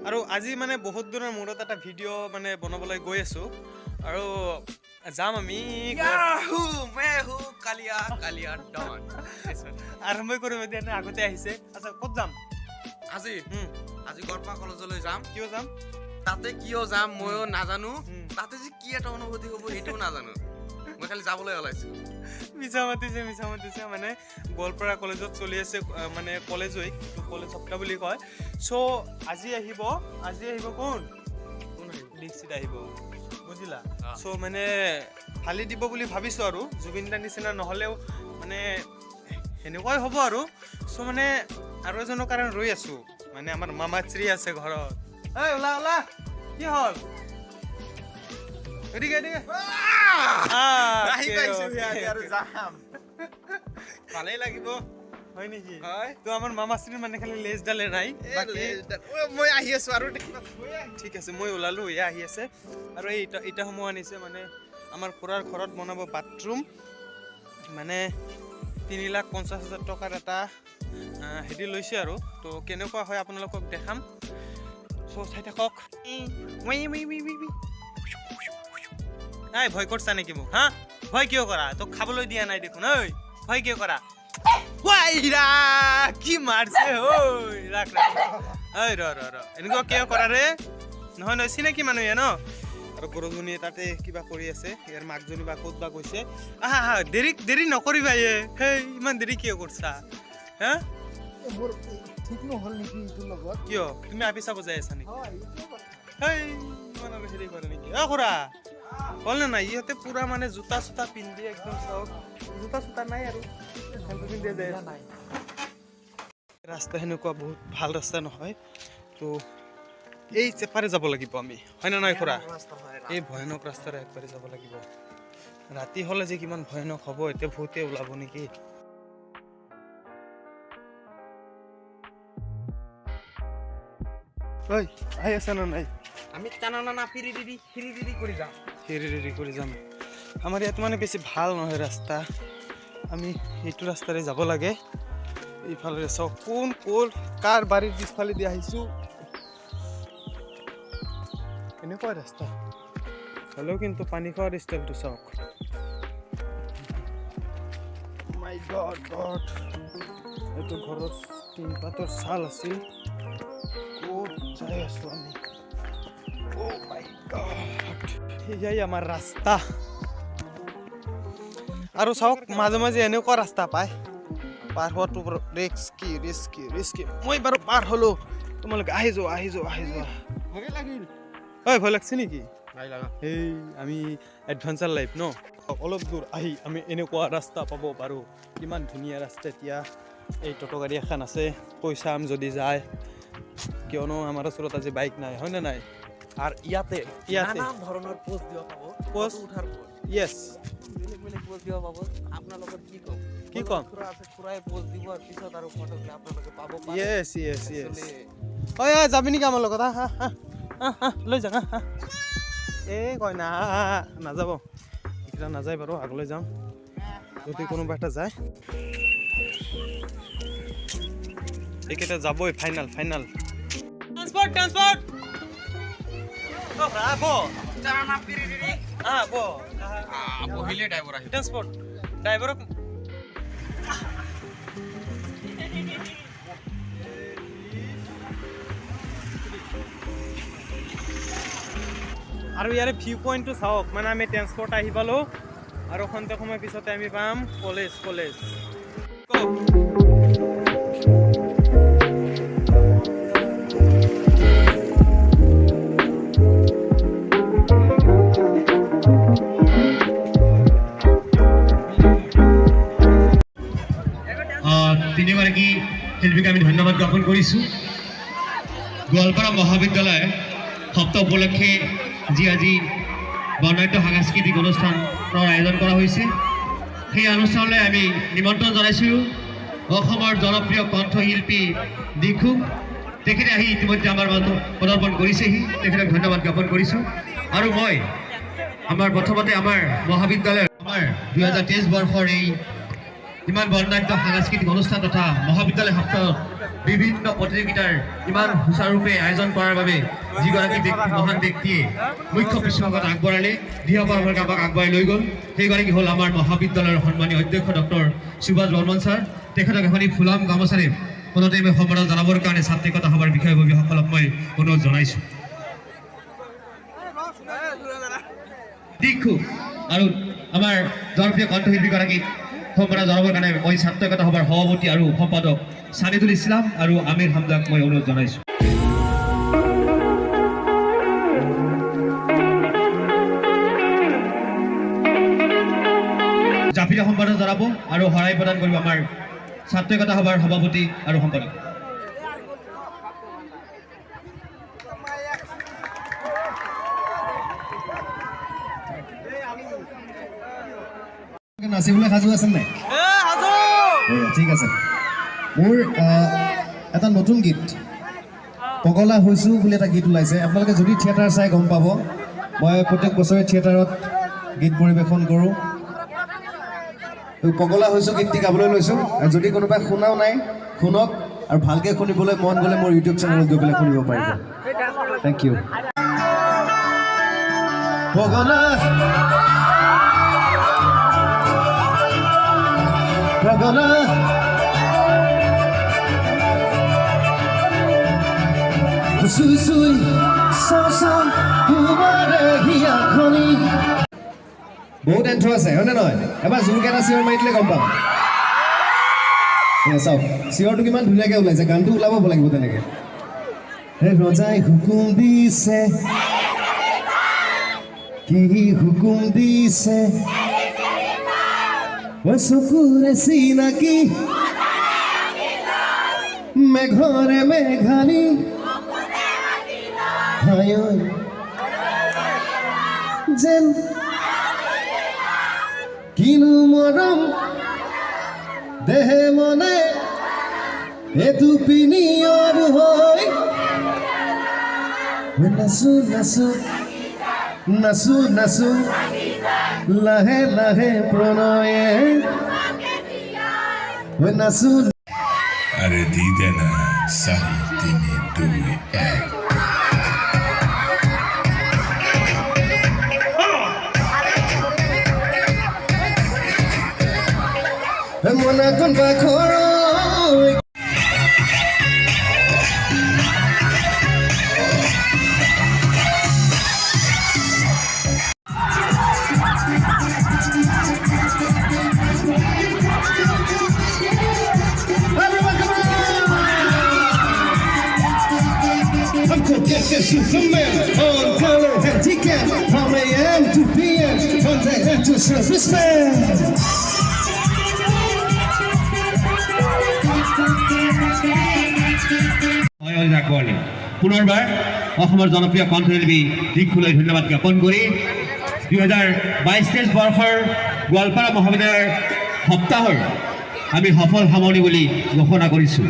আৰু আজি মানে বহুত দিনৰ মূৰত এটা ভিডিঅ' মানে বনাবলৈ গৈ আছো আৰু যাম আমি আৰম্ভ কৰিম এতিয়া আগতে আহিছে আচ্ছা ক'ত যাম আজি আজি গড়পাৰা কলেজলৈ যাম কিয় যাম তাতে কিয় যাম ময়ো নাজানো তাতে যে কি এটা অনুভূতি হ'ব সেইটোও নাজানো মই খালি যাবলৈ ওলাইছো মিছা মাতিছে মানে গোৱালপাৰা কলেজত চলি আছে মানে কলেজ উইক কলেজ সপ্তাহ বুলি কয় চ' আজি আহিব কোন দীক্ষিত আহিব বুজিলা চ' মানে ফালি দিব বুলি ভাবিছোঁ আৰু জুবিন দাৰ নিচিনা নহ'লেও মানে সেনেকুৱাই হ'ব আৰু চ' মানে আৰু এজনৰ কাৰণে ৰৈ আছোঁ মানে আমাৰ মামাশ্ৰী আছে ঘৰত ঐ ওলা কি হ'ল ভালেই লাগিব হয় নেকি তো আমাৰ মামাশ্ৰীৰ মানে খালি লেজডালে নাই মই আহি আছো আৰু ঠিক আছে মই ওলালো এয়া আহি আছে আৰু এই ইটাসমূহ আনিছে মানে আমাৰ খুৰাৰ ঘৰত বনাব বাথৰুম মানে 3,50,000 টকাৰ এটা হেৰি লৈছে আৰু তো কেনেকুৱা হয় আপোনালোকক দেখাম চ' চাই থাকক এই ভয় কৰছা নেকি মোক হা ভয় কিয় কৰা তোক খাবলৈ দিয়া নাই দেখোন ঐ ভয় কিয় কৰা কি মাৰছে ঐ ৰাখ ঐ ৰ এনেকুৱা কিয় কৰা ৰে নহয় চিনাকি মানুহে ন আৰু গৰুজনীয়ে তাতে কিবা কৰি আছে ইয়াৰ মাকজনী বা ক'ত বা গৈছে আহা দেৰি নকৰিবা সেই ইমান দেৰি কিয় কৰিছা হা ঠিক নহ'ল নেকি এইটোৰ লগত কিয় তুমি আপি চাব যাই আছা নেকি সেই ইমান আৰু হেৰি কৰে নেকি খুৰা হ'ল নে নাই ইহঁতে পুৰা মানে জোতা চোতা পিন্ধি একদম চাওক জোতা চোতা নাই আৰু পিন্ধি যায় ৰাস্তা সেনেকুৱা বহুত ভাল ৰাস্তা নহয় তো এই চেপাৰে যাব লাগিব আমি হয় নে নহয় খুৰা এই ভয়ানক ৰাস্তাৰে একবাৰে যাব লাগিব ৰাতি হ'লে যে কিমান ভয়ানক হ'ব এতিয়া ভূতে ওলাব নেকি ঐ আহি আছে না নাই আমি টানা ফিৰি কৰি যাম আমাৰ ইয়াত মানে বেছি ভাল নহয় ৰাস্তা আমি এইটো ৰাস্তাৰে যাব লাগে এইফালে চাওক কোন কাৰ বাৰীৰ পিছফালে দি আহিছোঁ এনেকুৱা ৰাস্তা হ'লেও কিন্তু পানী খোৱাৰ ষ্টাইলটো চাওক মাই গড এইটো ঘৰৰ টিনপাতৰ ছাল আছিল ক'ত যাই আছোঁ আমি Oh my God! এয়াই আমাৰ ৰাস্তা আৰু চাওক মাজে মাজে এনেকুৱা ৰাস্তা পায় পাৰ হোৱাটো ৰিস্কি মই বাৰু পাৰ হ'লো তোমালোকে আহি যোৱা ভয় লাগছে নেকি এই আমি এডভেঞ্চাৰ লাইফ ন অলপ দূৰ আহি আমি এনেকুৱা ৰাস্তা পাব পাৰোঁ কিমান ধুনীয়া ৰাস্তা এতিয়া এই টোটো গাড়ী এখন আছে কৈ চাম যদি যায় কিয়নো আমাৰ ওচৰত আজি বাইক নাই হয় নে নাই আৰ ইয়াতে নানা ধৰণৰ পোষ্ট দিব পাব পোষ্ট উঠাৰ ইয়েস বেলেগ পোষ্ট দিব পাব আপোনালোকৰ কি কম খুৰা আছে খুৰাই পোষ্ট দিব আৰু পিছত আৰু ফটো আপোনালোকে পাব ইয়েস ঐ যাবি নেকি আমাৰ লগত হা লৈ যা এই কয় না নাযাব এইকেইটা নাযায় বাৰু আগলৈ যাম যদি কোনোবা এটা যায় এইকেইটা যাবই ফাইনাল ট্ৰান্সপোৰ্ট Bravo! টানা ফিৰি বহিলে ড্ৰাইভাৰ আহিব ট্ৰান্সপোৰ্ট ড্ৰাইভাৰ আৰু ইয়াৰে ভিউ পইণ্টটো চাওক মানে আমি ট্ৰান্সপোৰ্ট আহি পালোঁ আৰু খন্তেক সময় পিছতে আমি পাম কলেজ তিনিগৰাকী শিল্পীক আমি ধন্যবাদ জ্ঞাপন কৰিছোঁ গোৱালপাৰা মহাবিদ্যালয় সপ্তাহ উপলক্ষে যি আজি বৰ্ণাঢ্য সাংস্কৃতিক অনুষ্ঠানৰ আয়োজন কৰা হৈছে সেই অনুষ্ঠানলৈ আমি নিমন্ত্ৰণ জনাইছোঁ অসমৰ জনপ্ৰিয় কণ্ঠশিল্পী দিক্ষু তেখেতে আহি ইতিমধ্যে আমাৰ মাজত পদাৰ্পণ কৰিছেহি তেখেতক ধন্যবাদ জ্ঞাপন কৰিছোঁ আৰু মই আমাৰ প্ৰথমতে আমাৰ মহাবিদ্যালয়ৰ আমাৰ 2023 বৰ্ষৰ এই ইমান বৰ্ণাঢ্য সাংস্কৃতিক অনুষ্ঠান তথা মহাবিদ্যালয় সপ্তাহত বিভিন্ন প্ৰতিযোগিতাৰ ইমান সুচাৰুৰূপে আয়োজন কৰাৰ বাবে যিগৰাকী মহান ব্যক্তিয়ে মুখ্য পৃষ্ঠপোষকতা আগবঢ়ালে দিহপৰামৰ্শ আমাক আগবঢ়াই লৈ গ'ল সেইগৰাকী হ'ল আমাৰ মহাবিদ্যালয়ৰ সন্মানীয় অধ্যক্ষ ডক্টৰ সুভাষ বৰ্মন ছাৰ তেখেতক এখনি ফুলাম গামোচাৰে পুনতে মই সম্বোধন জনাবৰ কাৰণে ছাত্ৰ একতা সভাৰ বিষয়ববীয়াসকলক মই অনুৰোধ জনাইছোঁ দিক্ষু আৰু আমাৰ জনপ্ৰিয় কণ্ঠশিল্পীগৰাকীক সম্বোধন জনাবৰ কাৰণে মই ছাত্ৰ একতা সভাৰ সভাপতি আৰু সম্পাদক সানিদুল ইছলাম আৰু আমিৰ হামদাক মই অনুৰোধ জনাইছোঁ জাপিৰে সম্বোধন জনাব আৰু শৰাই প্ৰদান কৰিব আমাৰ ছাত্ৰ একতা সভাৰ সভাপতি আৰু সম্পাদক নাচিবলৈ সাজু আছে নাই ঠিক আছে মোৰ এটা নতুন গীত পগলা হৈছোঁ বুলি এটা গীত ওলাইছে আপোনালোকে যদি থিয়েটাৰ চাই গম পাব মই প্ৰত্যেক বছৰে থিয়েটাৰত গীত পৰিৱেশন কৰোঁ পগলা হৈছোঁ গীতটি গাবলৈ লৈছোঁ আৰু যদি কোনোবাই শুনাও নাই শুনক আৰু ভালকৈ শুনিবলৈ মন গ'লে মোৰ ইউটিউব চেনেলত গৈ পেলাই শুনিব পাৰিব থেংক ইউ পগলা পগলা চুই চুই চাওঁ বহুত এন্ট্ৰ আছে হয়নে নহয় এবাৰ জোৰকে এটা চিঞৰ মাৰি দিলে গম পাম চাওক চিঞৰটো কিমান ধুনীয়াকৈ ওলাইছে গানটো ওলাব লাগিব তেনেকৈ ৰজাই হুকুম দিছে কি হুকুম দিছে চকুৰে চিনাকি মেঘৰে মেঘানী যেন কিনো মৰম দেহে মনে এইটো পিনিয়ৰ হৈ নাচো নাচো নাচো নাচো লাহে লাহে প্ৰণয়ে নাচো আৰে দিদে না সাৰি তিনি দুই এক মনে কোন বাখৰ Superman on color and ticket from AM to PM from the head to serviceman. পুনৰবাৰ অসমৰ জনপ্ৰিয় কণ্ঠশিল্পী দিক্ষুলৈ ধন্যবাদ জ্ঞাপন কৰি 2022 বৰ্ষৰ গোৱালপাৰা মহাবিদ্যালয়ৰ সপ্তাহৰ আমি সফল সামৰণি বুলি ঘোষণা কৰিছোঁ